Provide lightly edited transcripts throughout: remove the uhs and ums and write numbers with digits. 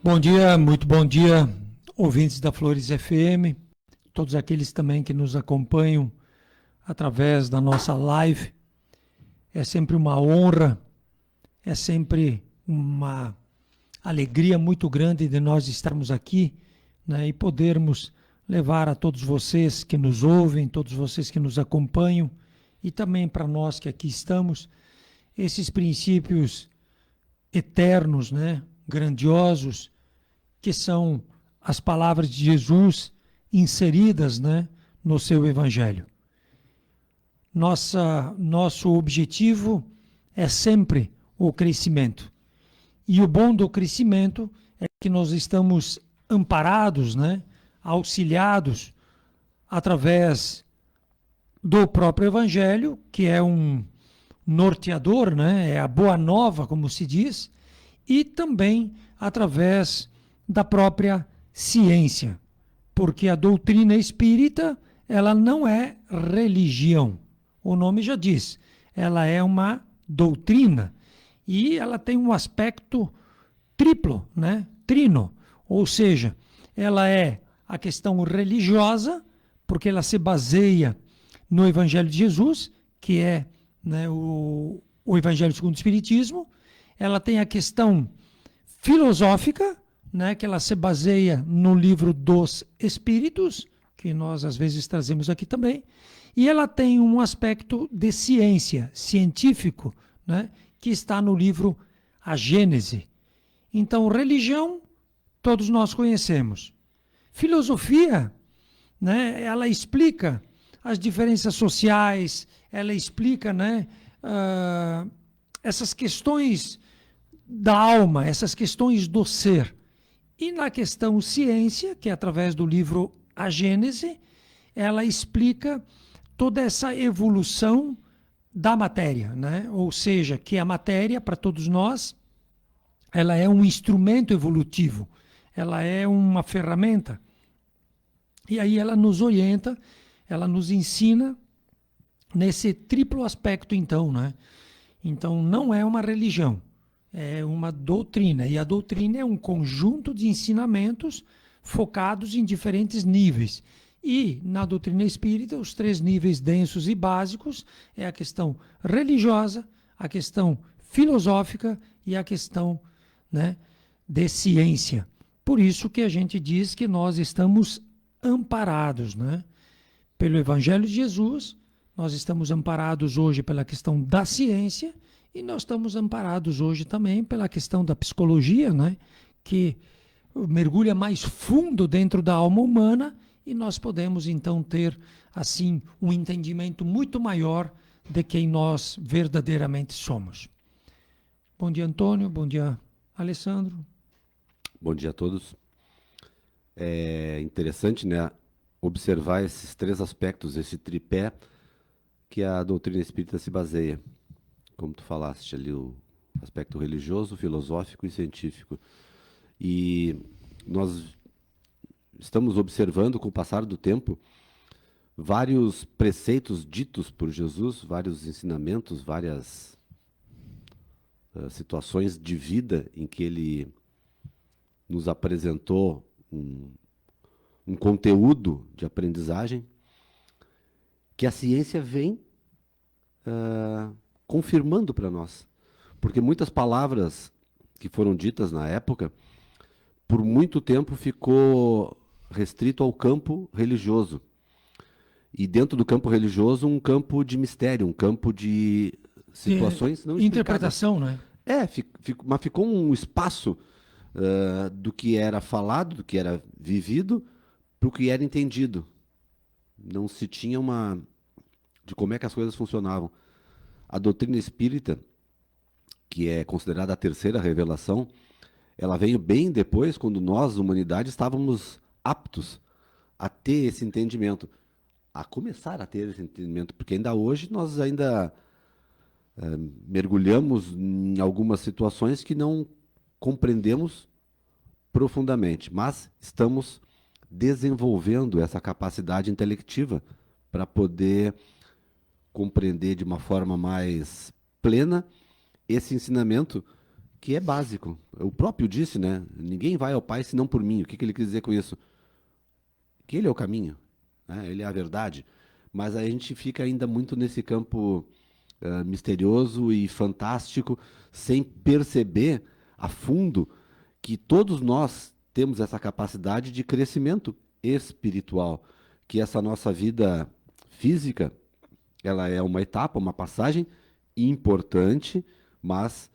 Bom dia, muito bom dia, ouvintes da Flores FM, todos aqueles também que nos acompanham através da nossa live. É sempre uma honra, é sempre uma alegria muito grande de nós estarmos aqui, né, e podermos levar a todos vocês que nos ouvem, todos vocês que nos acompanham e também para nós que aqui estamos, esses princípios eternos, né, grandiosos, que são as palavras de Jesus inseridas, né, no seu evangelho. Nosso objetivo é sempre o crescimento. E o bom do crescimento é que nós estamos amparados, né, auxiliados através do próprio evangelho, que é um norteador, né, é a boa nova, como se diz, e também através da própria ciência, porque a doutrina espírita, ela não é religião. O nome já diz, ela é uma doutrina e ela tem um aspecto triplo, né? Trino, ou seja, ela é a questão religiosa, porque ela se baseia no Evangelho de Jesus, que é, né, o Evangelho segundo o Espiritismo. Ela tem a questão filosófica, né, que ela se baseia no livro dos Espíritos, que nós às vezes trazemos aqui também, e ela tem um aspecto de ciência, científico, né, que está no livro A Gênese. Então, religião, todos nós conhecemos. Filosofia, né, ela explica as diferenças sociais, ela explica, né, essas questões da alma, essas questões do ser. E na questão ciência, que é através do livro A Gênese, ela explica toda essa evolução da matéria, né? Ou seja, que a matéria, para todos nós, ela é um instrumento evolutivo, ela é uma ferramenta. E aí ela nos orienta, ela nos ensina nesse triplo aspecto, então, né? Então, não é uma religião, é uma doutrina. E a doutrina é um conjunto de ensinamentos focados em diferentes níveis. E na doutrina espírita, os 3 níveis densos e básicos é a questão religiosa, a questão filosófica e a questão, né, de ciência. Por isso que a gente diz que nós estamos amparados, né, pelo Evangelho de Jesus, nós estamos amparados hoje pela questão da ciência e nós estamos amparados hoje também pela questão da psicologia, né, que mergulha mais fundo dentro da alma humana. E nós podemos, então, ter, assim, um entendimento muito maior de quem nós verdadeiramente somos. Bom dia, Antônio. Bom dia, Alessandro. Bom dia a todos. É interessante, né, observar esses 3 aspectos, esse tripé que a doutrina espírita se baseia. Como tu falaste ali, o aspecto religioso, filosófico e científico. E nós estamos observando, com o passar do tempo, vários preceitos ditos por Jesus, vários ensinamentos, várias situações de vida em que ele nos apresentou um conteúdo de aprendizagem que a ciência vem confirmando para nós. Porque muitas palavras que foram ditas na época, por muito tempo ficou restrito ao campo religioso. E dentro do campo religioso, um campo de mistério, um campo de situações não explicadas. Interpretação, né? Mas ficou um espaço do que era falado, do que era vivido, para o que era entendido. Não se tinha de como é que as coisas funcionavam. A doutrina espírita, que é considerada a terceira revelação, ela veio bem depois, quando nós, humanidade, estávamos aptos a ter esse entendimento, a começar a ter esse entendimento, porque ainda hoje nós ainda mergulhamos em algumas situações que não compreendemos profundamente, mas estamos desenvolvendo essa capacidade intelectiva para poder compreender de uma forma mais plena esse ensinamento que é básico. O próprio disse, né? Ninguém vai ao Pai senão por mim. O que que ele quis dizer com isso? Que ele é o caminho, né? Ele é a verdade. Mas a gente fica ainda muito nesse campo misterioso e fantástico, sem perceber a fundo que todos nós temos essa capacidade de crescimento espiritual, que essa nossa vida física, ela é uma etapa, uma passagem importante, mas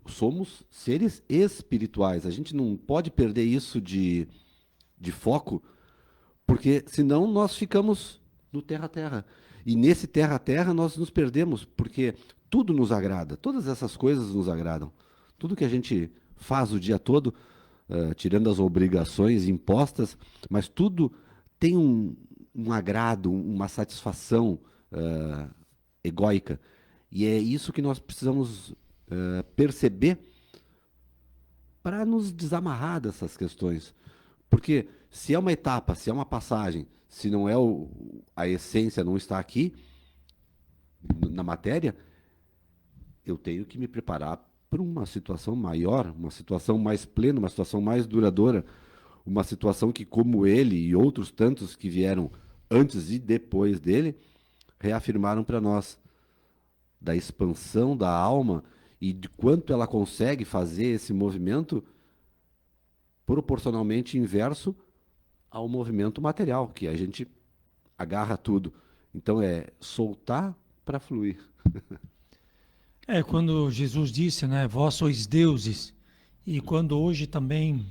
somos seres espirituais. A gente não pode perder isso de foco, porque senão nós ficamos no terra-terra. E nesse terra-terra nós nos perdemos, porque tudo nos agrada, todas essas coisas nos agradam. Tudo que a gente faz o dia todo, tirando as obrigações impostas, mas tudo tem um agrado, uma satisfação egóica. E é isso que nós precisamos perceber para nos desamarrar dessas questões. Porque se é uma etapa, se é uma passagem, se não é a essência, não está aqui na matéria, eu tenho que me preparar para uma situação maior, uma situação mais plena, uma situação mais duradoura, uma situação que, como ele e outros tantos que vieram antes e depois dele, reafirmaram para nós da expansão da alma e de quanto ela consegue fazer esse movimento proporcionalmente inverso ao movimento material, que a gente agarra tudo. Então é soltar para fluir. Quando Jesus disse, né, vós sois deuses, e quando hoje também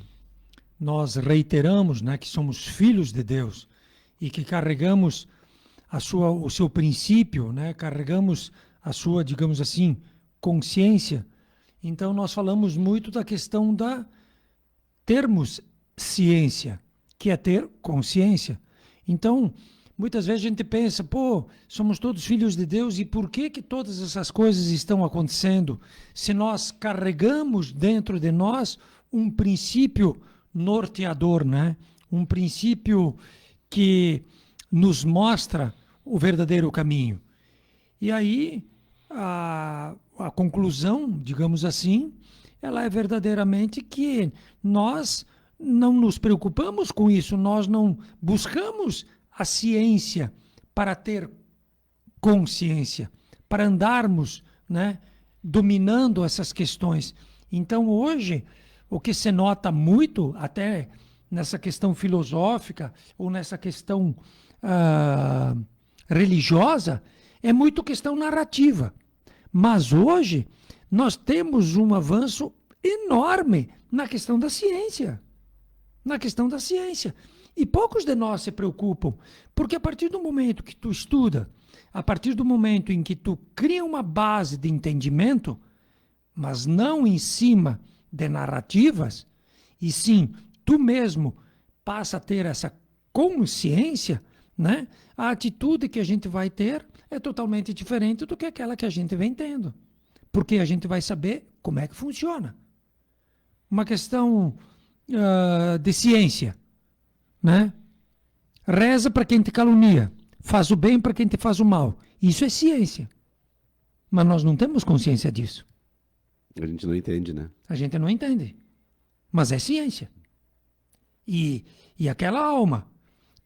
nós reiteramos, né, que somos filhos de Deus e que carregamos o seu princípio, né, carregamos a sua, digamos assim, consciência. Então nós falamos muito da questão da termos ciência, que é ter consciência. Então, muitas vezes a gente pensa, somos todos filhos de Deus, e por que todas essas coisas estão acontecendo se nós carregamos dentro de nós um princípio norteador, né? Um princípio que nos mostra o verdadeiro caminho. E aí, a conclusão, digamos assim, ela é verdadeiramente que nós não nos preocupamos com isso, nós não buscamos a ciência para ter consciência, para andarmos, né, dominando essas questões. Então, hoje, o que se nota muito, até nessa questão filosófica ou nessa questão religiosa, é muito questão narrativa. Mas hoje, nós temos um avanço enorme na questão da ciência. Na questão da ciência. E poucos de nós se preocupam, porque a partir do momento que tu estuda, a partir do momento em que tu cria uma base de entendimento, mas não em cima de narrativas, e sim, tu mesmo passa a ter essa consciência, né? A atitude que a gente vai ter é totalmente diferente do que aquela que a gente vem tendo. Porque a gente vai saber como é que funciona. Uma questão de ciência, né? Reza para quem te calunia, faz o bem para quem te faz o mal. Isso é ciência. Mas nós não temos consciência disso. A gente não entende, né? A gente não entende. Mas é ciência. E aquela alma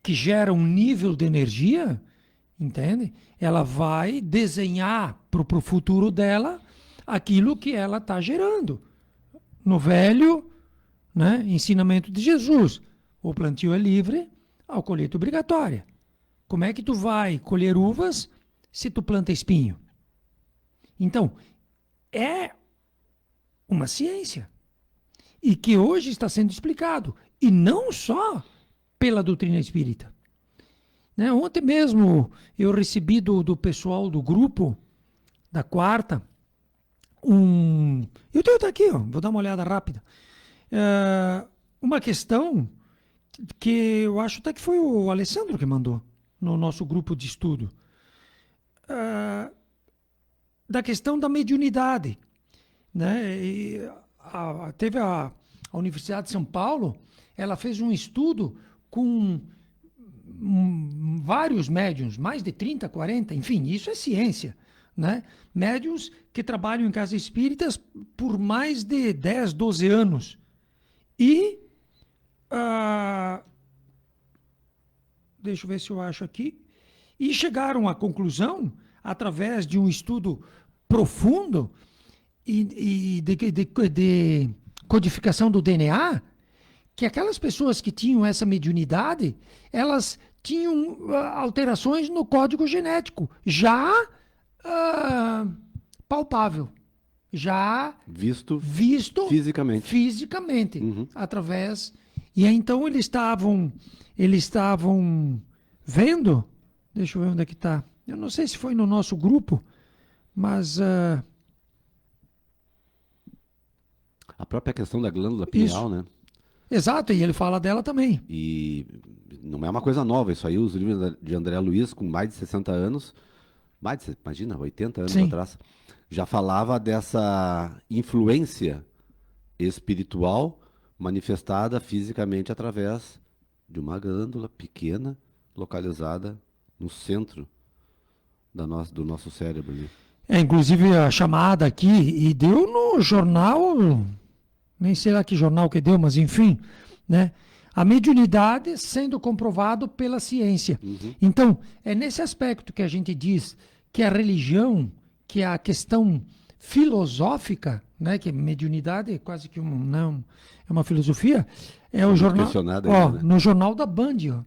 que gera um nível de energia, entende? Ela vai desenhar para o futuro dela aquilo que ela está gerando. No velho, né, ensinamento de Jesus, o plantio é livre, a colheita obrigatória. Como é que tu vai colher uvas se tu planta espinho? Então, é uma ciência. E que hoje está sendo explicado. E não só pela doutrina espírita. Né? Ontem mesmo eu recebi do pessoal do grupo, da quarta, eu tenho até aqui, vou dar uma olhada rápida. Uma questão que eu acho até que foi o Alessandro que mandou no nosso grupo de estudo. Da questão da mediunidade. Né? Teve a Universidade de São Paulo, ela fez um estudo com vários médiuns, mais de 30, 40, enfim, isso é ciência. né? Médiuns que trabalham em casas espíritas por mais de 10, 12 anos. E, deixa eu ver se eu acho aqui, e chegaram à conclusão, através de um estudo profundo e de codificação do DNA, que aquelas pessoas que tinham essa mediunidade, elas tinham alterações no código genético, já palpável, já Visto fisicamente através. E aí, então eles estavam vendo, deixa eu ver onde é que está. Eu não sei se foi no nosso grupo, mas a própria questão da glândula pineal, né? Exato, e ele fala dela também. E não é uma coisa nova, isso aí, os livros de André Luiz, com mais de 60 anos, imagina, 80 anos atrás, já falava dessa influência espiritual manifestada fisicamente através de uma glândula pequena, localizada no centro do nosso cérebro. Né? Inclusive a chamada aqui, e deu no jornal, nem sei lá que jornal que deu, mas enfim, né? A mediunidade sendo comprovado pela ciência. Então, é nesse aspecto que a gente diz que a religião, que a questão filosófica, né, que mediunidade é quase que não é uma filosofia, é o jornal, né? no jornal da Band,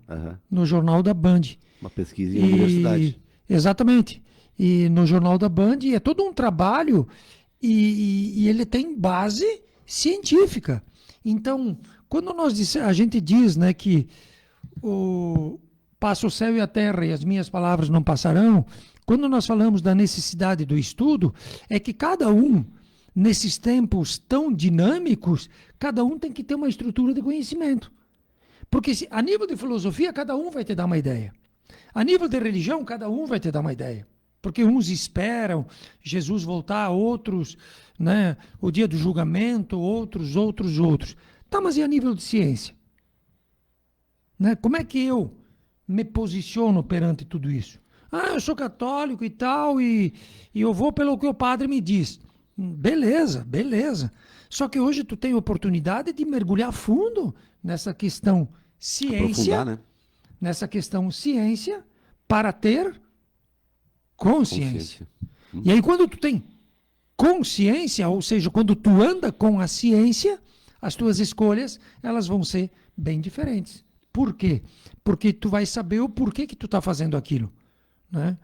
no jornal da Band. Uma pesquisa em universidade. Exatamente. E no jornal da Band é todo um trabalho e ele tem base científica. Então, quando a gente diz, né, que passa o céu e a terra e as minhas palavras não passarão, quando nós falamos da necessidade do estudo, é que cada um, nesses tempos tão dinâmicos, cada um tem que ter uma estrutura de conhecimento. Porque a nível de filosofia, cada um vai te dar uma ideia. A nível de religião, cada um vai te dar uma ideia. Porque uns esperam Jesus voltar, outros, né, o dia do julgamento, outros. Tá, mas e a nível de ciência? Né? Como é que eu me posiciono perante tudo isso? Eu sou católico e tal, e eu vou pelo que o padre me diz. Beleza. Só que hoje tu tem oportunidade de mergulhar fundo nessa questão ciência, aprofundar, né? Nessa questão ciência, para ter consciência. E aí quando tu tem consciência, ou seja, quando tu anda com a ciência, as tuas escolhas, elas vão ser bem diferentes. Por quê? Porque tu vai saber o porquê que tu está fazendo aquilo. Né?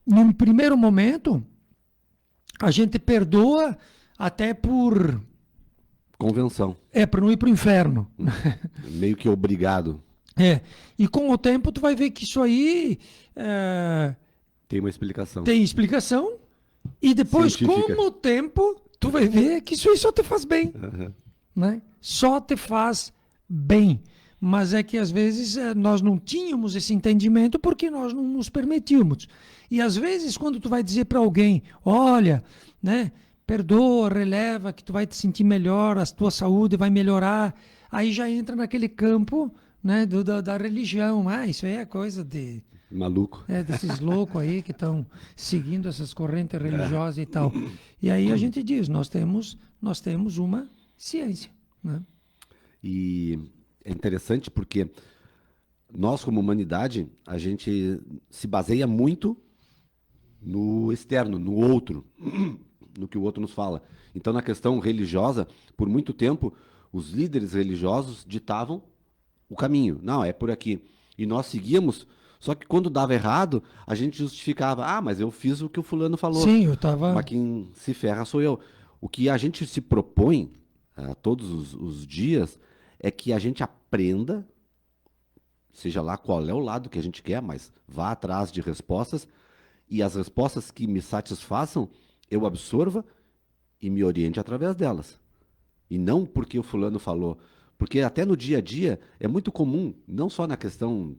Num primeiro momento, a gente perdoa até por... Convenção. Para não ir para o inferno. Meio que obrigado. E com o tempo tu vai ver que isso aí... Tem uma explicação. Tem explicação. E depois, científica. com o tempo, tu vai ver que isso aí só te faz bem. Né? Só te faz bem. Mas é que às vezes nós não tínhamos esse entendimento porque nós não nos permitimos. E às vezes quando tu vai dizer para alguém, olha, né, perdoa, releva, que tu vai te sentir melhor, a tua saúde vai melhorar, aí já entra naquele campo, né, da religião. Isso aí é coisa de... Maluco. Desses loucos aí que estão seguindo essas correntes religiosas e tal. E aí a gente diz, nós temos uma ciência. Né? E é interessante porque nós, como humanidade, a gente se baseia muito no externo, no outro, no que o outro nos fala. Então, na questão religiosa, por muito tempo, os líderes religiosos ditavam o caminho. Não, é por aqui. E nós seguíamos, só que quando dava errado, a gente justificava. Mas eu fiz o que o fulano falou. Sim, eu estava... Mas quem se ferra sou eu. O que a gente se propõe todos os dias é que a gente aprenda, seja lá qual é o lado que a gente quer, mas vá atrás de respostas, e as respostas que me satisfaçam, eu absorva e me oriente através delas. E não porque o fulano falou. Porque até no dia a dia é muito comum, não só na questão...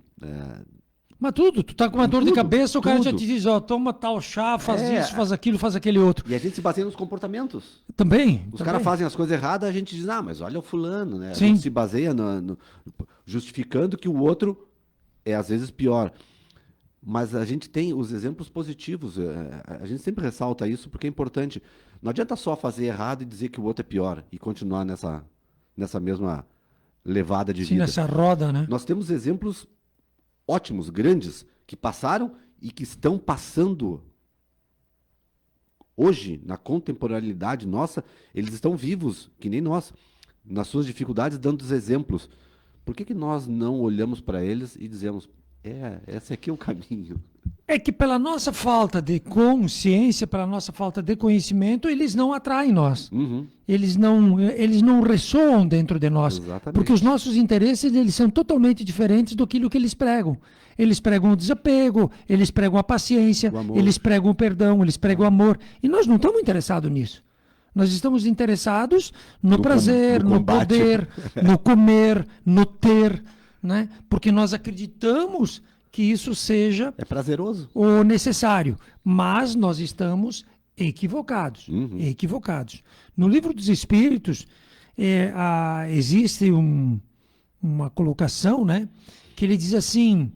Mas tudo, tu tá com uma dor de cabeça, o cara já te diz, toma tal chá, faz isso, faz aquilo, faz aquele outro. E a gente se baseia nos comportamentos. Também. Os caras fazem as coisas erradas, a gente diz, mas olha o fulano, né? Sim. A gente se baseia justificando que o outro é às vezes pior. Mas a gente tem os exemplos positivos. A gente sempre ressalta isso porque é importante. Não adianta só fazer errado e dizer que o outro é pior e continuar nessa mesma levada de Sim, vida. nessa roda, né? Nós temos exemplos ótimos, grandes, que passaram e que estão passando hoje, na contemporaneidade nossa, eles estão vivos, que nem nós, nas suas dificuldades, dando os exemplos. Por que nós não olhamos para eles e dizemos, esse aqui é o caminho? É que pela nossa falta de consciência, pela nossa falta de conhecimento, eles não atraem nós. Uhum, Eles não ressoam dentro de nós. exatamente. Porque os nossos interesses, eles são totalmente diferentes do que eles pregam. Eles pregam o desapego, eles pregam a paciência, O amor. eles pregam o perdão, eles pregam o amor. E nós não estamos interessados nisso. Nós estamos interessados no prazer, no no combate. poder, no comer, no ter, né? Porque nós acreditamos que isso seja É prazeroso. o necessário, mas nós estamos equivocados, Uhum. equivocados. No livro dos Espíritos existe uma colocação, né, que ele diz assim,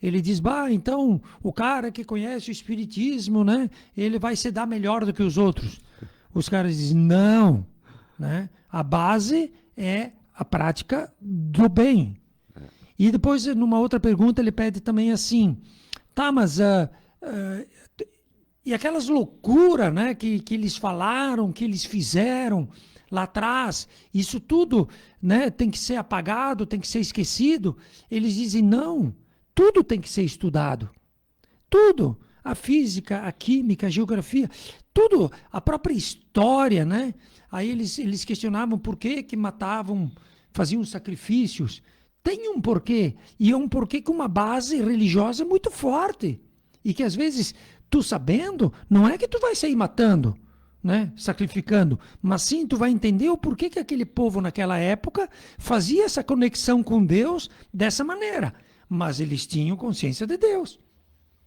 ele diz, então o cara que conhece o Espiritismo, né, ele vai se dar melhor do que os outros. Os caras dizem, não, né, a base é a prática do bem. E depois, numa outra pergunta, ele pede também assim, tá, mas e aquelas loucuras, né, que eles falaram, que eles fizeram lá atrás, isso tudo, né, tem que ser apagado, tem que ser esquecido? Eles dizem, não, tudo tem que ser estudado. Tudo. A física, a química, a geografia, tudo, a própria história, né? Aí eles questionavam por que matavam, faziam sacrifícios. Tem um porquê, e é um porquê com uma base religiosa muito forte. E que às vezes, tu sabendo, não é que tu vai sair matando, né, sacrificando, mas sim tu vai entender o porquê que aquele povo naquela época fazia essa conexão com Deus dessa maneira. Mas eles tinham consciência de Deus.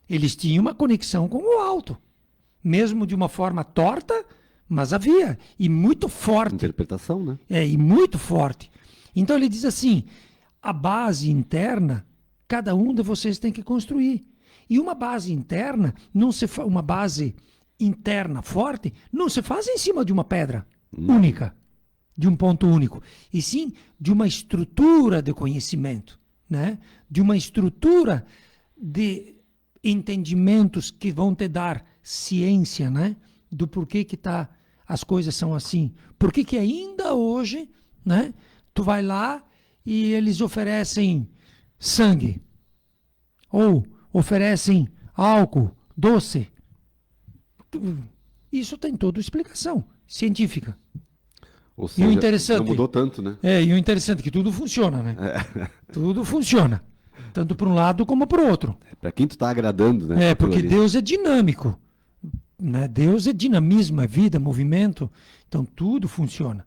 Eles tinham uma conexão com o alto. Mesmo de uma forma torta, mas havia. E muito forte. Interpretação, né? E muito forte. Então ele diz assim, a base interna, cada um de vocês tem que construir. E uma base interna, uma base interna forte, não se faz em cima de uma pedra única, de um ponto único, e sim de uma estrutura de conhecimento, né? De uma estrutura de entendimentos que vão te dar ciência, né? Do porquê que as coisas são assim. Por que ainda hoje, né? Tu vai lá e eles oferecem sangue, ou oferecem álcool, doce. Isso tem toda explicação científica. Ou seja, E o interessante, não mudou tanto, né? e o interessante é que tudo funciona, né? Tudo funciona. Tanto para um lado como para o outro. Para quem tu tá agradando, né? Porque Deus é dinâmico. Né? Deus é dinamismo, é vida, movimento. Então tudo funciona.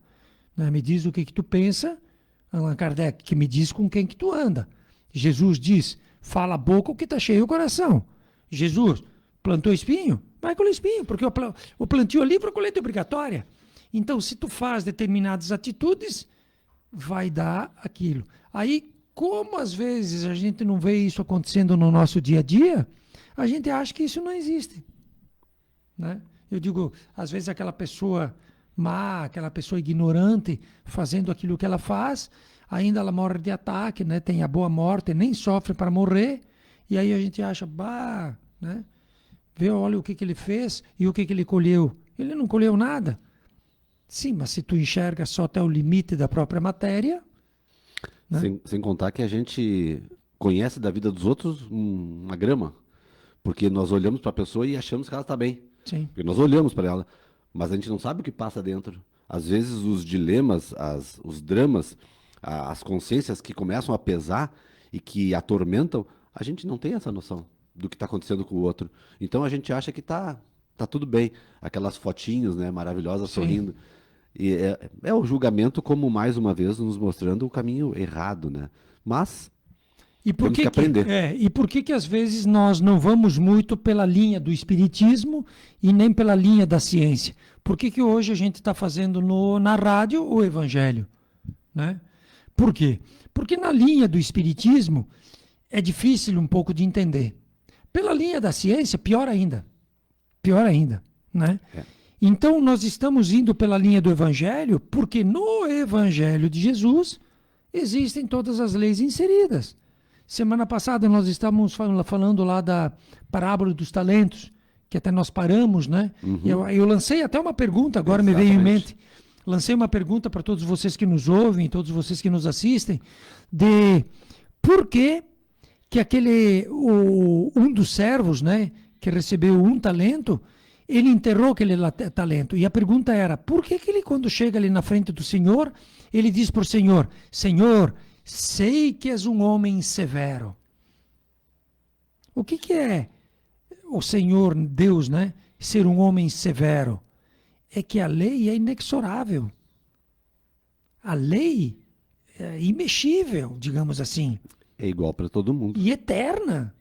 Né? Me diz o que tu pensa, Allan Kardec, que me diz com quem que tu anda. Jesus diz, fala a boca o que está cheio o coração. Jesus plantou espinho? Vai colher espinho, porque o plantio ali para colheita obrigatória. Então, se tu faz determinadas atitudes, vai dar aquilo. Aí, como às vezes a gente não vê isso acontecendo no nosso dia a dia, a gente acha que isso não existe. Né? Eu digo, às vezes aquela pessoa má, aquela pessoa ignorante, fazendo aquilo que ela faz, ainda ela morre de ataque, né? Tem a boa morte, nem sofre para morrer, e aí a gente acha, né? Vê, olha o que ele fez e o que ele colheu. Ele não colheu nada. Sim, mas se tu enxerga só até o limite da própria matéria... Né? Sem contar que a gente conhece da vida dos outros uma grama, porque nós olhamos para a pessoa e achamos que ela está bem. Sim. Porque nós olhamos para ela, mas a gente não sabe o que passa dentro. Às vezes os dilemas, os dramas, as consciências que começam a pesar e que atormentam, a gente não tem essa noção do que está acontecendo com o outro. Então a gente acha que tá tudo bem. Aquelas fotinhos, né, maravilhosas, Sim. sorrindo. E é o julgamento como, mais uma vez, nos mostrando o caminho errado, né? Mas E por temos que aprender. E por que às vezes nós não vamos muito pela linha do espiritismo e nem pela linha da ciência? Por que hoje a gente está fazendo na rádio o evangelho? Né? Por quê? Porque na linha do espiritismo é difícil um pouco de entender. Pela linha da ciência, pior ainda. Pior ainda, né? Então, nós estamos indo pela linha do Evangelho, porque no Evangelho de Jesus existem todas as leis inseridas. Semana passada nós estávamos falando lá da parábola dos talentos, que até nós paramos, né? Eu lancei até uma pergunta, agora me veio em mente. Lancei uma pergunta para todos vocês que nos ouvem, todos vocês que nos assistem, de por que um dos servos, né, que recebeu um talento, ele enterrou aquele talento. E a pergunta era, por que ele, quando chega ali na frente do Senhor, ele diz para o Senhor, Senhor, sei que és um homem severo. O que é o Senhor, Deus, né, ser um homem severo? É que a lei é inexorável. A lei é imexível, digamos assim. É igual para todo mundo. E eterna.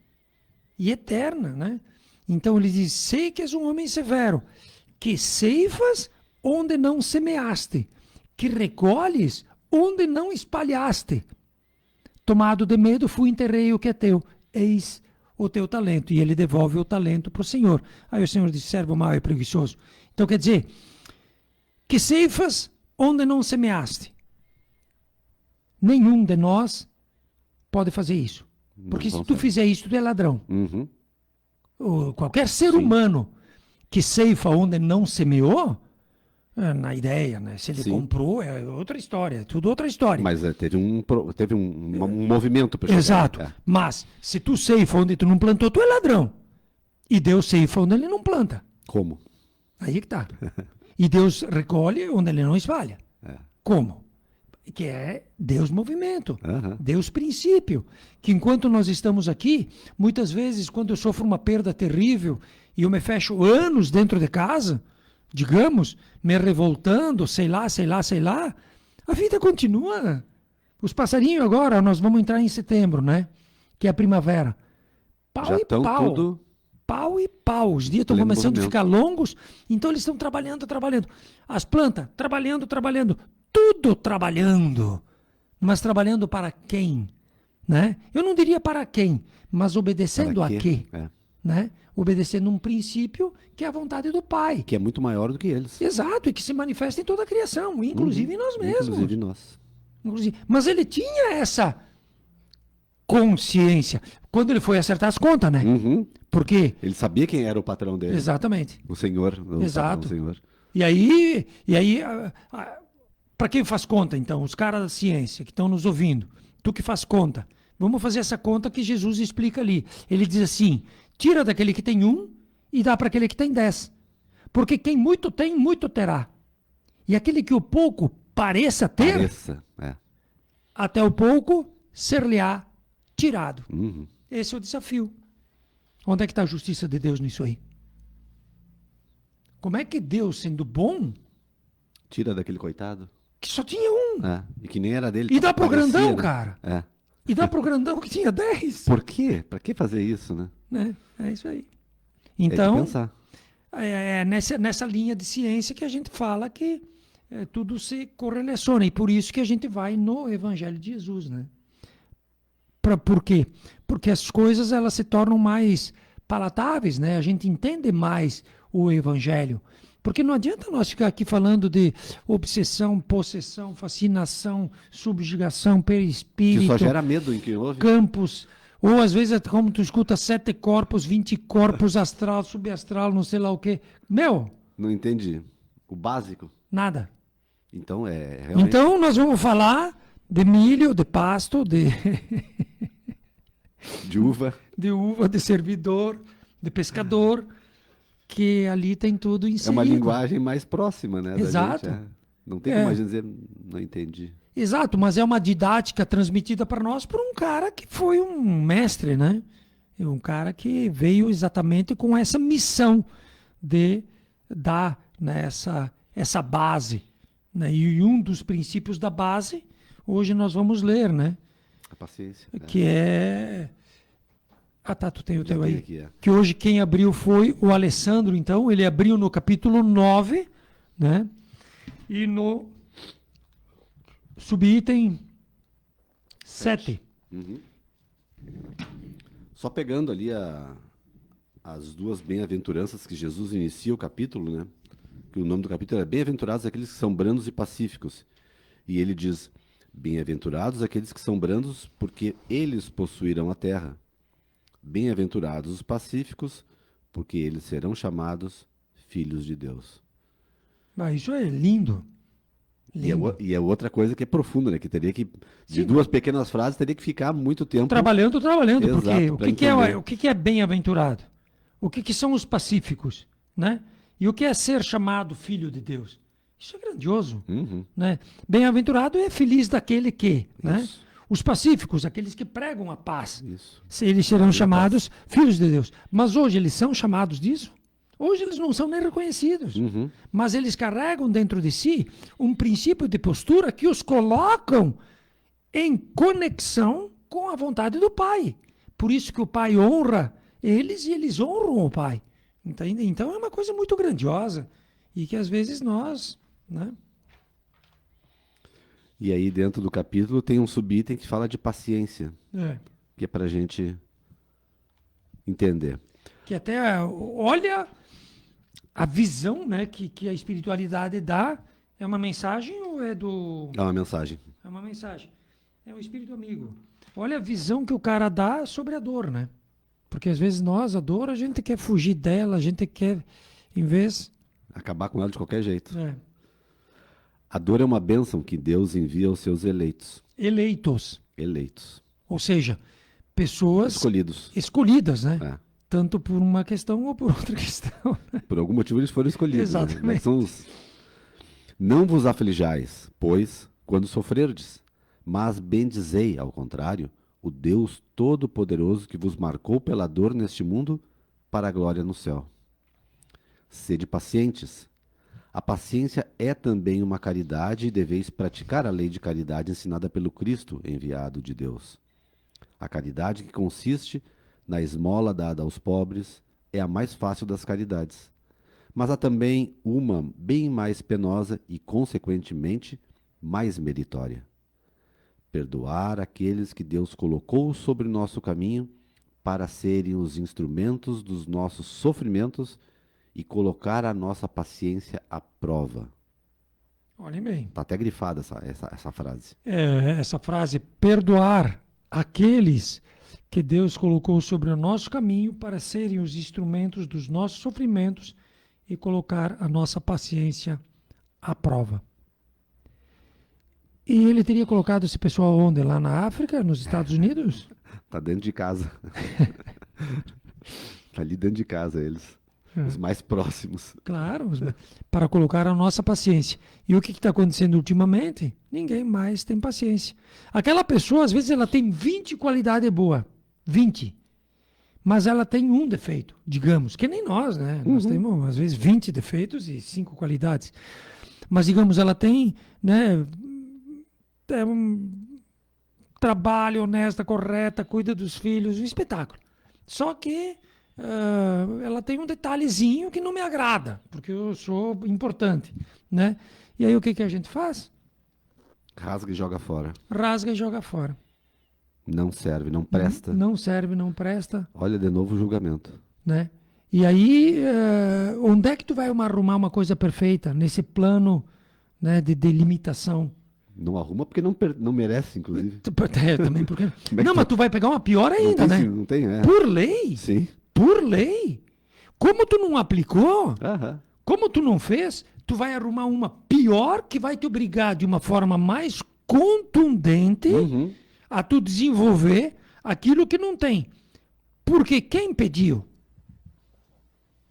E eterna, né? Então ele diz, sei que és um homem severo, que ceifas onde não semeaste, que recolhes onde não espalhaste. Tomado de medo, fui e enterrei o que é teu. Eis o teu talento. E ele devolve o talento para o Senhor. Aí o Senhor diz, servo mau e preguiçoso. Então quer dizer, que ceifas onde não semeaste. Nenhum de nós pode fazer isso. Porque se tu fizer isso, tu é ladrão. Qualquer ser humano que ceifa onde não semeou, na ideia, né? Se ele comprou, é outra história, tudo outra história. Mas teve um movimento para chegar. Exato. Mas se tu ceifa onde tu não plantou, tu é ladrão. E Deus ceifa onde ele não planta. Como? Aí que tá. E Deus recolhe onde ele não espalha. Como? Que é Deus movimento, Deus princípio. Que enquanto nós estamos aqui, muitas vezes, quando eu sofro uma perda terrível e eu me fecho anos dentro de casa, digamos, me revoltando, sei lá, a vida continua. Os passarinhos agora, nós vamos entrar em setembro, né? Que é a primavera. Pau Já e pau. tudo... Pau e pau. Os dias estão começando a ficar longos, então eles estão trabalhando. As plantas, trabalhando. Tudo trabalhando. Mas trabalhando para quem? Né? Eu não diria para quem, mas obedecendo a quê? Né? Obedecendo um princípio que é a vontade do Pai. Que é muito maior do que eles. Exato, e que se manifesta em toda a criação, inclusive em nós mesmos. Inclusive nós. Mas ele tinha essa consciência. Quando ele foi acertar as contas, né? Porque ele sabia quem era o patrão dele. Exatamente. O Senhor. Exato. O Senhor. E aí para quem faz conta, então? Os caras da ciência que estão nos ouvindo. Tu que faz conta. Vamos fazer essa conta que Jesus explica ali. Ele diz assim, tira daquele que tem 1 e dá para aquele que tem 10. Porque quem muito tem, muito terá. E aquele que o pouco pareça ter, até o pouco ser-lhe-á tirado. Esse é o desafio. Onde é que está a justiça de Deus nisso aí? Como é que Deus, sendo bom... Tira daquele coitado? Que só tinha 1. E que nem era dele. E dá pro grandão, né? cara. E dá pro grandão que tinha 10. Por quê? Pra que fazer isso, né? É isso aí. Então, pensar. É nessa linha de ciência que a gente fala que tudo se correlaciona. E por isso que a gente vai no Evangelho de Jesus, né? Por quê? Porque as coisas elas se tornam mais palatáveis, né? A gente entende mais o Evangelho. Porque não adianta nós ficar aqui falando de obsessão, possessão, fascinação, subjugação, perispírito. Que só gera medo em quem ouve. Campos, ou às vezes, como tu escuta, 7 corpos, 20 corpos, astral, subastral, não sei lá o quê. Não entendi. O básico? Nada. Então realmente... Então nós vamos falar de milho, de pasto, de uva. De uva, de servidor, de pescador... que ali tem tudo inserido. É uma linguagem mais próxima, né? Exato. Da gente, Não tem como a gente dizer, não entendi. Exato, mas é uma didática transmitida para nós por um cara que foi um mestre, né? Um cara que veio exatamente com essa missão de dar, né, essa base. Né? E um dos princípios da base, hoje nós vamos ler, né? A paciência. Que é... tu tem o teu aí. Aqui, Que hoje quem abriu foi o Alessandro, então. Ele abriu no capítulo 9, né? E no subitem 7. Só pegando ali as duas bem-aventuranças que Jesus inicia o capítulo, né? Que o nome do capítulo é Bem-aventurados aqueles que são brandos e pacíficos. E ele diz: Bem-aventurados aqueles que são brandos, porque eles possuirão a terra. Bem-aventurados os pacíficos, porque eles serão chamados filhos de Deus. Mas isso é lindo. Lindo. E é outra coisa que é profunda, né? Que teria que, de Sim. duas pequenas frases, teria que ficar muito tempo. Trabalhando, Exato, porque pra entender. o que é bem-aventurado? O que são os pacíficos, né? E o que é ser chamado filho de Deus? Isso é grandioso, Uhum. né? Bem-aventurado é feliz daquele que, né? Isso. Os pacíficos, aqueles que pregam a paz, Isso. eles serão chamados filhos de Deus. Mas hoje eles são chamados disso? Hoje eles não são nem reconhecidos. Uhum. Mas eles carregam dentro de si um princípio de postura que os colocam em conexão com a vontade do Pai. Por isso que o Pai honra eles e eles honram o Pai. Entende? Então é uma coisa muito grandiosa e que às vezes nós, né? E aí, dentro do capítulo, tem um subitem que fala de paciência, que é para a gente entender. Que até olha a visão, né, que a espiritualidade dá. É uma mensagem ou é do... É uma mensagem. É uma mensagem. É o espírito amigo. Olha a visão que o cara dá sobre a dor, né? Porque às vezes nós, a dor, a gente quer fugir dela, a gente quer, em vez... Acabar com ela de qualquer jeito. É, A dor é uma bênção que Deus envia aos seus eleitos. eleitos. Eleitos. Ou seja, pessoas Escolhidos. escolhidas, né? É. Tanto por uma questão ou por outra questão. Por algum motivo eles foram escolhidos. né? Exatamente. Mas são Não vos aflijais, pois, quando sofrerdes, mas bendizei, ao contrário, o Deus Todo-Poderoso que vos marcou pela dor neste mundo para a glória no céu. Sede pacientes. A paciência é também uma caridade e deveis praticar a lei de caridade ensinada pelo Cristo, enviado de Deus. A caridade que consiste na esmola dada aos pobres é a mais fácil das caridades. Mas há também uma bem mais penosa e, consequentemente, mais meritória. Perdoar aqueles que Deus colocou sobre nosso caminho para serem os instrumentos dos nossos sofrimentos e colocar a nossa paciência à prova. Olhem bem. Está até grifada essa frase. Essa frase, perdoar aqueles que Deus colocou sobre o nosso caminho para serem os instrumentos dos nossos sofrimentos e colocar a nossa paciência à prova. E ele teria colocado esse pessoal onde? Lá na África, nos Estados Unidos? Está dentro de casa. Está ali dentro de casa eles. Os mais próximos. Claro, para colocar a nossa paciência. E o que está acontecendo ultimamente? Ninguém mais tem paciência. Aquela pessoa, às vezes, ela tem 20 qualidades boas. 20. Mas ela tem um defeito, digamos, que nem nós, né? Nós temos, às vezes, 20 defeitos e 5 qualidades. Mas, digamos, ela tem, né, um trabalho honesta, correta, cuida dos filhos, um espetáculo. Só que ela tem um detalhezinho que não me agrada, porque eu sou importante, né? E aí o que a gente faz? Rasga e joga fora. Rasga e joga fora. Não serve, não presta. Não serve, não presta, Olha de novo o julgamento. né? E aí, onde é que tu vai arrumar uma coisa perfeita nesse plano, né, de delimitação? Não arruma porque não merece, inclusive. Também porque... Como é Não, que mas tu vai pegar uma pior Não ainda, tem, né? não tem, é. Por lei. Sim. Por lei. Como tu não aplicou, Aham. como tu não fez, tu vai arrumar uma pior que vai te obrigar de uma forma mais contundente Uhum. a tu desenvolver aquilo que não tem. Porque quem pediu?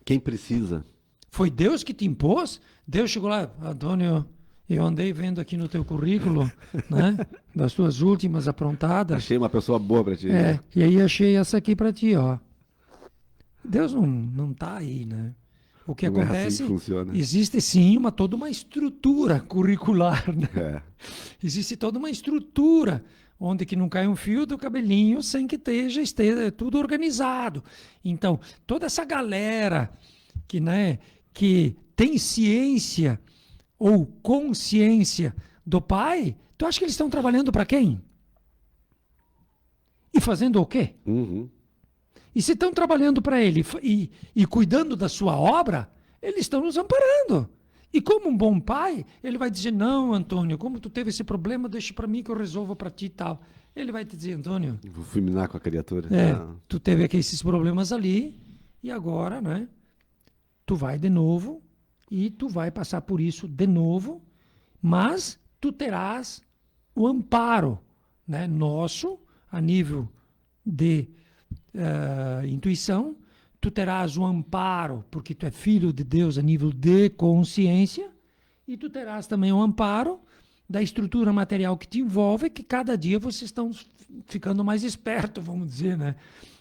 Quem precisa? Foi Deus que te impôs? Deus chegou lá, Antônio, eu andei vendo aqui no teu currículo, né, das tuas últimas aprontadas. Achei uma pessoa boa pra ti. E aí achei essa aqui para ti, ó. Deus não tá aí, né? O que Não é acontece, assim que funciona. existe sim toda uma estrutura curricular, né? É. Existe toda uma estrutura onde que não cai um fio do cabelinho sem que esteja tudo organizado. Então, toda essa galera que, né, que tem ciência ou consciência do Pai, tu acha que eles estão trabalhando para quem? E fazendo o quê? Uhum. E se estão trabalhando para ele e cuidando da sua obra, eles estão nos amparando. E como um bom pai, ele vai dizer, não, Antônio, como tu teve esse problema, deixa para mim que eu resolvo para ti e tal. Ele vai te dizer, Antônio, Vou fulminar com a criatura. tu teve aqui esses problemas ali, e agora, né, tu vai de novo, e tu vai passar por isso de novo, mas tu terás o amparo, né, nosso, a nível de intuição, tu terás o amparo, porque tu é filho de Deus a nível de consciência, e tu terás também o amparo da estrutura material que te envolve, que cada dia vocês estão ficando mais espertos, vamos dizer, né?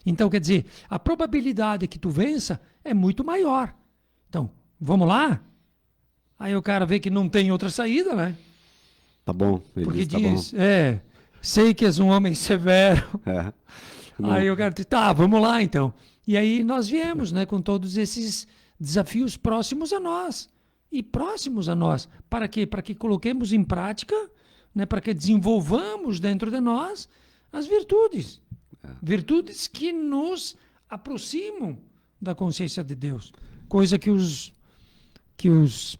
Então, quer dizer, a probabilidade que tu vença é muito maior. Então, vamos lá? Aí o cara vê que não tem outra saída, né? Tá bom. Porque diz, diz, sei que és um homem severo. É. Aí o cara diz, tá, vamos lá então. E aí nós viemos, né, com todos esses desafios próximos a nós. E próximos a nós. Para quê? Para que coloquemos em prática, né, para que desenvolvamos dentro de nós as virtudes. Virtudes que nos aproximam da consciência de Deus. Coisa que os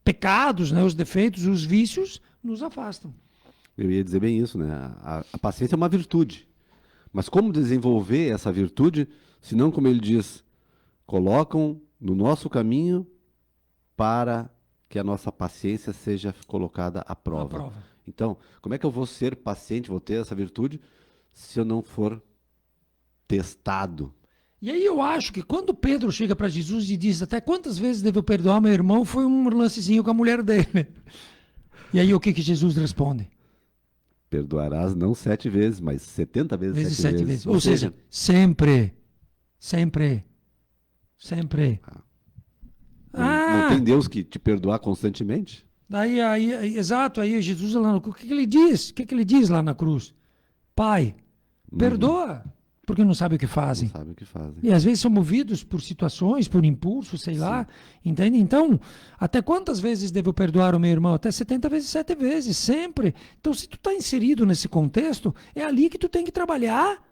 pecados, né, os defeitos, os vícios nos afastam. Eu ia dizer bem isso, né? A paciência é uma virtude. Mas como desenvolver essa virtude, se não, como ele diz, colocam no nosso caminho para que a nossa paciência seja colocada à prova. Então, como é que eu vou ser paciente, vou ter essa virtude, se eu não for testado? E aí eu acho que quando Pedro chega para Jesus e diz até quantas vezes devo perdoar meu irmão, foi um lancezinho com a mulher dele. E aí o que Jesus responde? Perdoarás não 7 vezes, mas 70 vezes 7 vezes. Ou seja, sempre. Não tem Deus que te perdoar constantemente? Exato, aí Jesus lá, o que ele diz? O que ele diz lá na cruz? Pai, perdoa, porque não sabe o que fazem. Não sabe o que fazem. E às vezes são movidos por situações, por impulso, sei lá, entende? Então, até quantas vezes devo perdoar o meu irmão? Até 70 vezes 7 vezes, sempre. Então, se tu está inserido nesse contexto, é ali que tu tem que trabalhar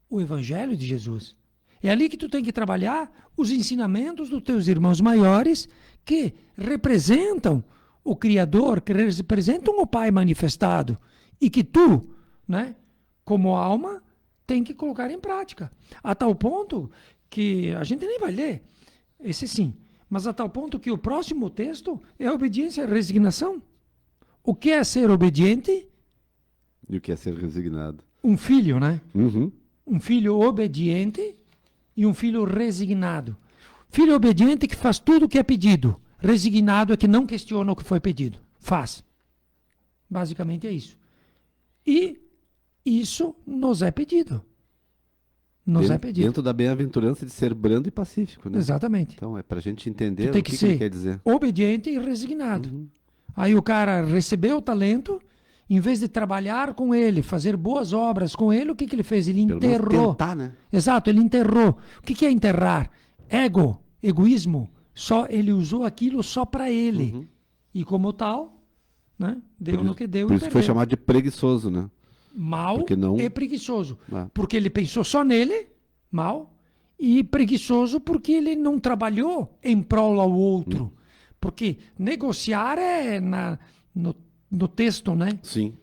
o Evangelho de Jesus. É ali que tu tem que trabalhar os ensinamentos dos teus irmãos maiores que representam o Criador, que representam o Pai manifestado e que tu, né, como alma, tem que colocar em prática. A tal ponto que a gente nem vai ler, esse sim, mas a tal ponto que o próximo texto é a obediência e a resignação. O que é ser obediente? E o que é ser resignado? Um filho, né? Uhum. Um filho obediente e um filho resignado. Filho obediente que faz tudo o que é pedido. Resignado é que não questiona o que foi pedido. Faz. Basicamente é isso. E isso nos é pedido. É pedido. Dentro da bem-aventurança de ser brando e pacífico, né? Exatamente. Então, é para a gente entender Tu tem o que ser ele quer dizer. obediente e resignado. Aí o cara recebeu o talento, em vez de trabalhar com ele, fazer boas obras com ele, o que ele fez? Ele Pelo menos enterrou. tentar, né? Exato, ele enterrou. O que é enterrar? Egoísmo. Só ele usou aquilo só para ele. E como tal, né, deu no que deu Por e isso que foi perdeu. chamado de preguiçoso, né? Mal Porque não- e preguiçoso. É. Porque ele pensou só nele, mal, e preguiçoso porque ele não trabalhou em prol ao outro. Porque negociar é no texto, né? Sim.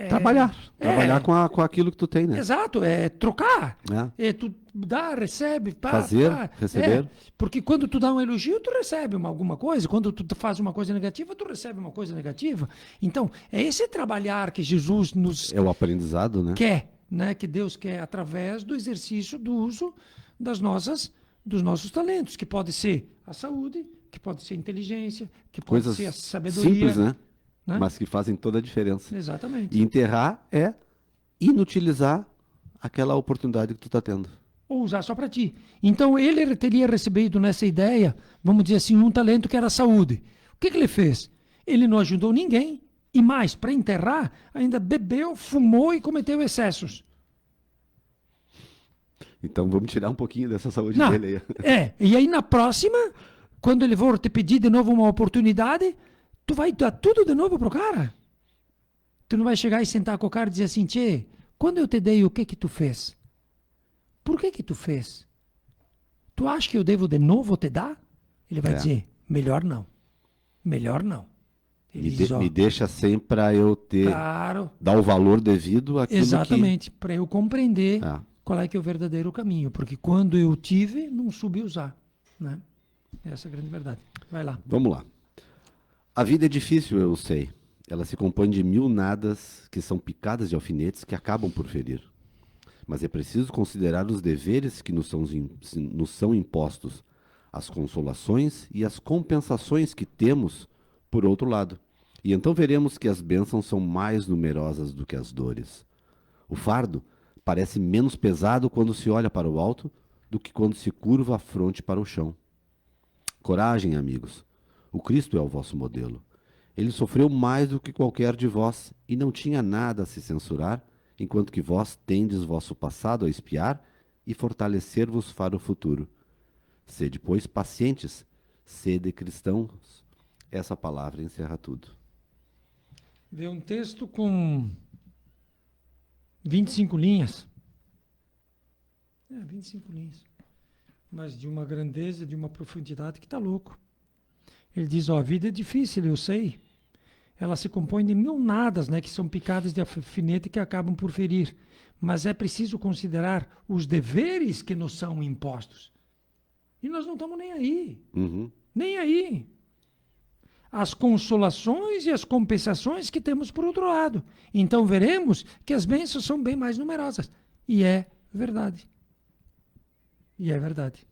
Trabalhar. Trabalhar com aquilo que tu tem, né? Exato, é trocar. É. Tu dá, recebe, pá, Fazer, pá. receber. Porque quando tu dá um elogio, tu recebe alguma coisa. Quando tu faz uma coisa negativa, tu recebe uma coisa negativa. Então, é esse trabalhar que Jesus nos É o aprendizado, né? quer, né? Que Deus quer através do exercício do uso dos nossos talentos, que pode ser a saúde, que pode ser a inteligência, que pode Coisas ser a sabedoria. simples, né? Né? Mas que fazem toda a diferença. Exatamente. E enterrar é inutilizar aquela oportunidade que tu está tendo. Ou usar só para ti. Então ele teria recebido nessa ideia, vamos dizer assim, um talento que era a saúde. O que ele fez? Ele não ajudou ninguém. E mais, para enterrar, ainda bebeu, fumou e cometeu excessos. Então vamos tirar um pouquinho dessa saúde Não, dele aí. E aí na próxima, quando ele for te pedir de novo uma oportunidade, tu vai dar tudo de novo pro cara. Tu não vai chegar e sentar com o cara e dizer assim, tchê, quando eu te dei, o que que tu fez? Por que que tu fez? Tu acha que eu devo de novo te dar? Ele vai dizer, melhor não. Melhor não. Ele diz, Me deixa sempre para eu ter, claro, dar o valor devido àquilo exatamente, para eu compreender É. qual é que é o verdadeiro caminho. Porque quando eu tive, não soube usar. Né? Essa é a grande verdade. Vai lá. Vamos lá. A vida é difícil, eu sei. Ela se compõe de mil nadas que são picadas de alfinetes que acabam por ferir. Mas é preciso considerar os deveres que nos são impostos, as consolações e as compensações que temos por outro lado. E então veremos que as bênçãos são mais numerosas do que as dores. O fardo parece menos pesado quando se olha para o alto do que quando se curva a fronte para o chão. Coragem, amigos. O Cristo é o vosso modelo. Ele sofreu mais do que qualquer de vós e não tinha nada a se censurar, enquanto que vós tendes vosso passado a espiar e fortalecer-vos para o futuro. Sede, pois, pacientes, sede cristãos. Essa palavra encerra tudo. Vê um texto com 25 linhas. 25 linhas. Mas de uma grandeza, de uma profundidade que está louco. Ele diz, a vida é difícil, eu sei. Ela se compõe de mil nadas, né, que são picadas de alfinete que acabam por ferir. Mas é preciso considerar os deveres que nos são impostos. E nós não estamos nem aí. Uhum. Nem aí. As consolações e as compensações que temos por outro lado. Então veremos que as bênçãos são bem mais numerosas. E é verdade. E é verdade.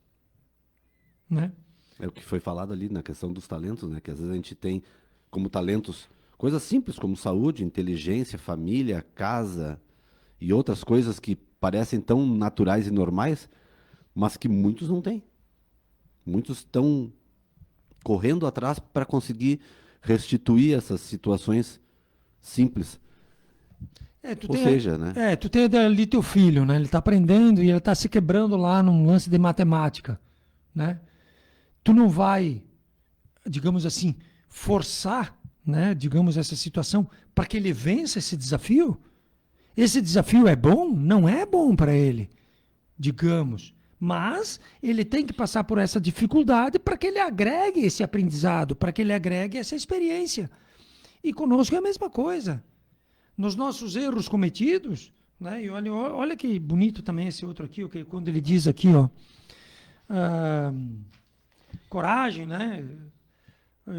Né? É o que foi falado ali na questão dos talentos, né? Que às vezes a gente tem como talentos coisas simples como saúde, inteligência, família, casa e outras coisas que parecem tão naturais e normais, mas que muitos não têm. Muitos estão correndo atrás para conseguir restituir essas situações simples. Ou seja, né? Tu tem ali teu filho, né? Ele está aprendendo e ele está se quebrando lá num lance de matemática, né? Tu não vai, digamos assim, forçar, né, digamos, essa situação para que ele vença esse desafio? Esse desafio é bom? Não é bom para ele, digamos. Mas ele tem que passar por essa dificuldade para que ele agregue esse aprendizado, para que ele agregue essa experiência. E conosco é a mesma coisa. Nos nossos erros cometidos, né, e olha que bonito também esse outro aqui, okay, quando ele diz aqui, ó, coragem, né?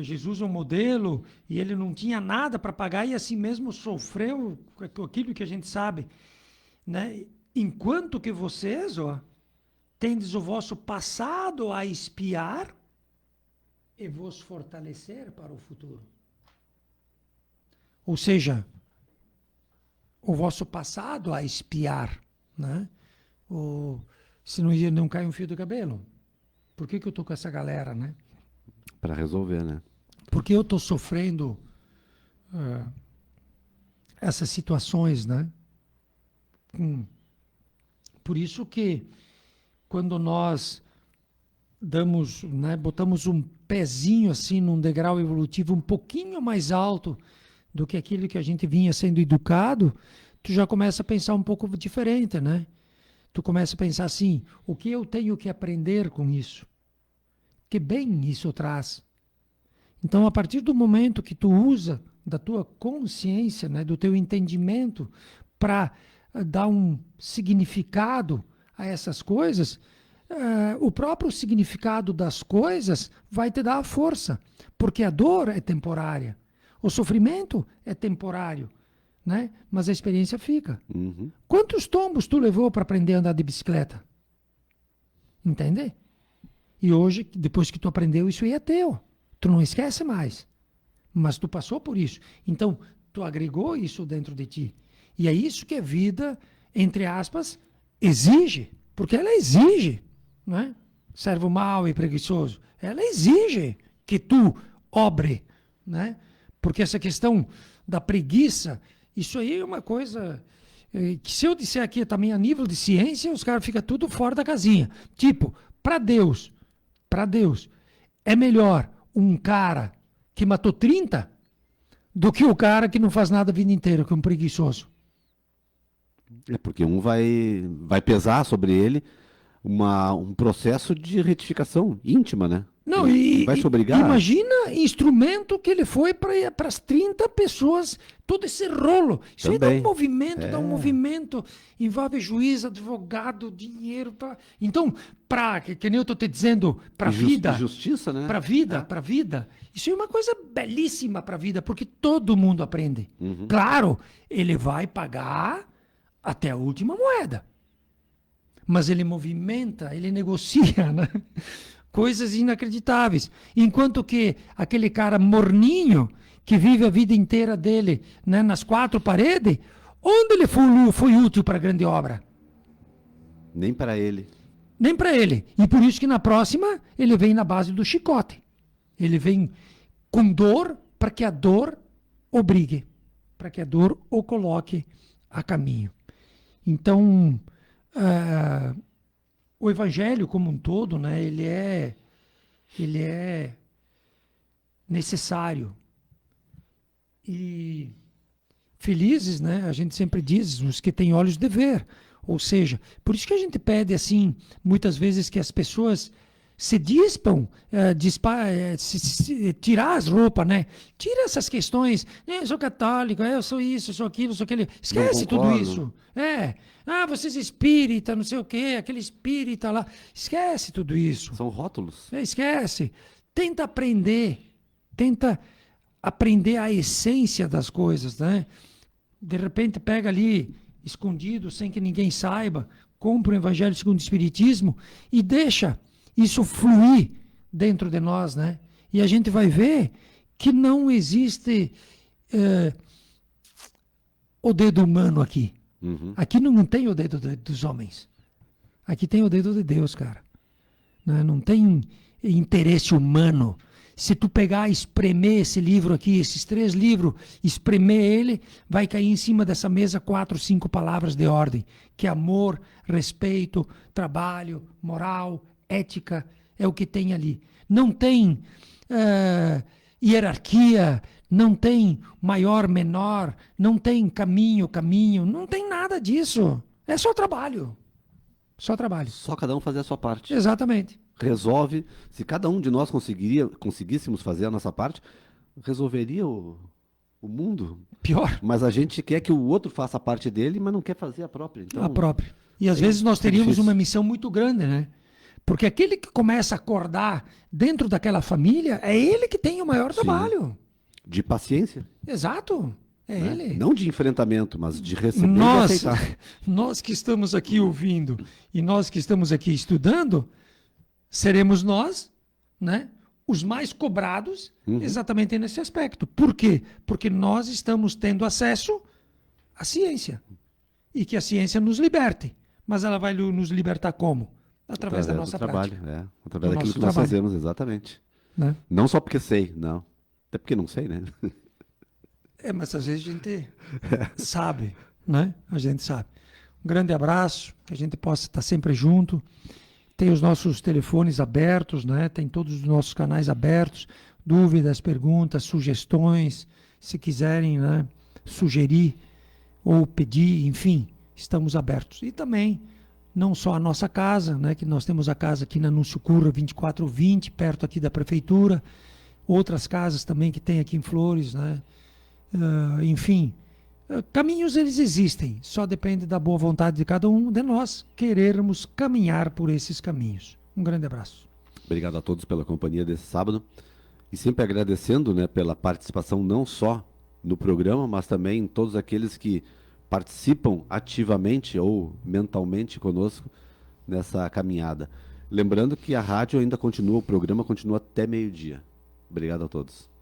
Jesus é um modelo e ele não tinha nada para pagar e assim mesmo sofreu aquilo que a gente sabe, né? Enquanto que vocês, ó, tendes o vosso passado a espiar e vos fortalecer para o futuro. Ou seja, o vosso passado a espiar, né? Se não cai um fio do cabelo. Por que eu estou com essa galera, né? Para resolver, né? Porque eu estou sofrendo essas situações, né? Por isso que quando nós damos, né, botamos um pezinho assim num degrau evolutivo um pouquinho mais alto do que aquilo que a gente vinha sendo educado, tu já começa a pensar um pouco diferente, né? Tu começa a pensar assim, o que eu tenho que aprender com isso? Que bem isso traz. Então, a partir do momento que tu usa da tua consciência, né, do teu entendimento, para dar um significado a essas coisas, o próprio significado das coisas vai te dar a força, porque a dor é temporária, o sofrimento é temporário, né? Mas a experiência fica. Uhum. Quantos tombos tu levou para aprender a andar de bicicleta? Entende? E hoje, depois que tu aprendeu, isso aí é teu. Tu não esquece mais. Mas tu passou por isso. Então, tu agregou isso dentro de ti. E é isso que a vida, entre aspas, exige. Porque ela exige, não é? Servo mau e preguiçoso. Ela exige que tu obre, né? Porque essa questão da preguiça, isso aí é uma coisa que se eu disser aqui também a nível de ciência, os caras ficam tudo fora da casinha. Tipo, para Deus, é melhor um cara que matou 30 do que o cara que não faz nada a vida inteira, que é um preguiçoso. É porque um vai pesar sobre ele um processo de retificação íntima, né? Não, Ele vai se obrigar. imagina instrumento que ele foi para as 30 pessoas, todo esse rolo. Isso aí Também. dá um movimento, envolve juiz, advogado, dinheiro. Então, que nem eu estou te dizendo, para a vida. Justiça, né? Para a vida. Isso é uma coisa belíssima para a vida, porque todo mundo aprende. Claro, ele vai pagar até a última moeda. Mas ele movimenta, ele negocia, né? Coisas inacreditáveis. Enquanto que aquele cara morninho, que vive a vida inteira dele, né, nas quatro paredes, onde ele foi útil para a grande obra? Nem para ele. Nem para ele. E por isso que na próxima ele vem na base do chicote. Ele vem com dor para que a dor obrigue, para que a dor o coloque a caminho. Então, o evangelho como um todo, né, ele é necessário. E felizes, né, a gente sempre diz, os que têm olhos de ver. Ou seja, por isso que a gente pede assim, muitas vezes que as pessoas se dispam, tirar as roupas, né? Tira essas questões. Eu sou católico, eu sou isso, eu sou aquilo, eu sou aquele. Esquece tudo isso. Vocês espírita, não sei o quê, aquele espírita lá. Esquece tudo isso. São rótulos. Esquece. Tenta aprender a essência das coisas, né? De repente pega ali, escondido, sem que ninguém saiba, compra o Evangelho segundo o Espiritismo e deixa isso fluir dentro de nós, né? E a gente vai ver que não existe o dedo humano aqui. Aqui não tem o dedo dos homens. Aqui tem o dedo de Deus, cara. Não tem interesse humano. Se tu pegar, espremer esse livro aqui, esses 3 livros, espremer ele, vai cair em cima dessa mesa 4, 5 palavras de ordem, que é amor, respeito, trabalho, moral, ética, é o que tem ali. Não tem hierarquia, não tem maior, menor, não tem caminho, não tem nada disso. É só trabalho. Só trabalho. Só cada um fazer a sua parte. Exatamente. Resolve. Se cada um de nós conseguíssemos fazer a nossa parte, resolveria o mundo. Pior. Mas a gente quer que o outro faça a parte dele, mas não quer fazer a própria. Então, A própria. E às vezes nós teríamos uma missão muito grande, né? Porque aquele que começa a acordar dentro daquela família, é ele que tem o maior trabalho. De paciência. Exato. É ele. Não de enfrentamento, mas de receber e aceitar. Nós que estamos aqui ouvindo e nós que estamos aqui estudando, seremos nós, né, os mais cobrados exatamente nesse aspecto. Por quê? Porque nós estamos tendo acesso à ciência. E que a ciência nos liberte. Mas ela vai nos libertar como? Através da nossa trabalho, prática. Através daquilo que nós fazemos, exatamente. Né? Não só porque sei, não. Até porque não sei, né? Mas às vezes a gente sabe, né? A gente sabe. Um grande abraço, que a gente possa estar sempre junto. Tem os nossos telefones abertos, né? Tem todos os nossos canais abertos. Dúvidas, perguntas, sugestões, se quiserem, né, sugerir ou pedir, enfim, estamos abertos. E também, não só a nossa casa, né, que nós temos a casa aqui na Anúncio Curra 2420, perto aqui da prefeitura, outras casas também que tem aqui em Flores, né? Enfim, caminhos eles existem, só depende da boa vontade de cada um de nós querermos caminhar por esses caminhos. Um grande abraço. Obrigado a todos pela companhia desse sábado e sempre agradecendo, né, pela participação não só no programa, mas também todos aqueles que participam ativamente ou mentalmente conosco nessa caminhada. Lembrando que a rádio ainda continua, o programa continua até meio-dia. Obrigado a todos.